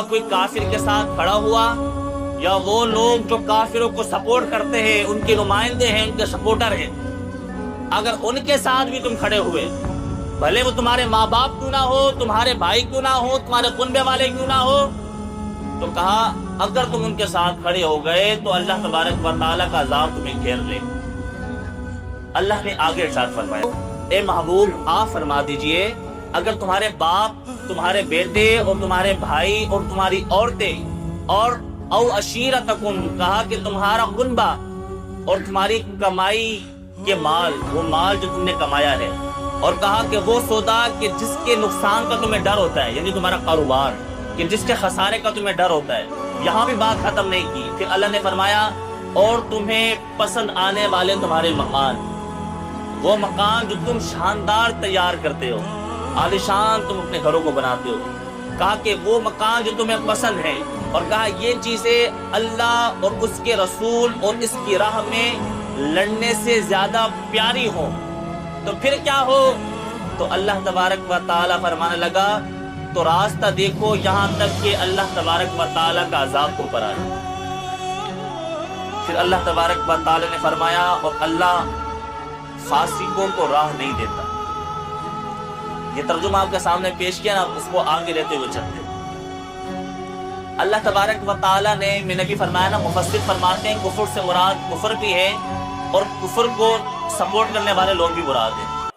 کوئی کافر کے ساتھ کھڑا ہوا یا وہ لوگ جو کافروں کو سپورٹ کرتے ہیں، ان کے نمائندے ہیں، ان کے سپورٹر ہیں، اگر ان کے ساتھ بھی تم کھڑے ہوئے، بھلے وہ تمہارے ماں باپ کیوں نہ ہو، تمہارے بھائی کیوں نہ ہو، تمہارے کنبے والے کیوں نہ ہو، تو کہا اگر تم ان کے ساتھ کھڑے ہو گئے تو اللہ تبارک و تعالیٰ کا عذاب تمہیں گھیر لے۔ اللہ نے آگے ارشاد فرمایا، اے محبوب آپ فرما دیجئے اگر تمہارے باپ، تمہارے بیٹے اور تمہارے بھائی اور تمہاری عورتیں اور او عشیرتکم، کہا کہ تمہارا کنبہ اور تمہاری کمائی کے مال، وہ مال جو تم نے کمایا ہے، اور کہا کہ وہ سودا کہ جس کے نقصان کا تمہیں ڈر ہوتا ہے، یعنی تمہارا کاروبار کہ جس کے خسارے کا تمہیں ڈر ہوتا ہے، یہاں بھی بات ختم نہیں کی۔ پھر اللہ نے فرمایا اور تمہیں پسند آنے والے تمہارے مکان، وہ مکان جو تم شاندار تیار کرتے ہو، عالیشان تم اپنے گھروں کو بناتے ہو، کہا کہ وہ مکان جو تمہیں پسند ہے، اور کہا یہ چیزیں اللہ اور اس کے رسول اور اس کی راہ میں لڑنے سے زیادہ پیاری ہوں تو پھر کیا ہو؟ تو اللہ تبارک و تعالیٰ فرمانے لگا تو راستہ دیکھو یہاں تک کہ اللہ تبارک و تعالیٰ کا عذاب تم پر آئے۔ پھر اللہ تبارک و تعالیٰ نے فرمایا اور اللہ فاسقوں کو راہ نہیں دیتا۔ یہ ترجمہ آپ کے سامنے پیش کیا نا، اس کو آگے لیتے ہوئے چلتے۔ اللہ تبارک و تعالیٰ نے میں نبی فرمایا نا، مفسر فرماتے ہیں کفر سے مراد کفر بھی ہے اور کفر کو سپورٹ کرنے والے لوگ بھی مراد ہیں۔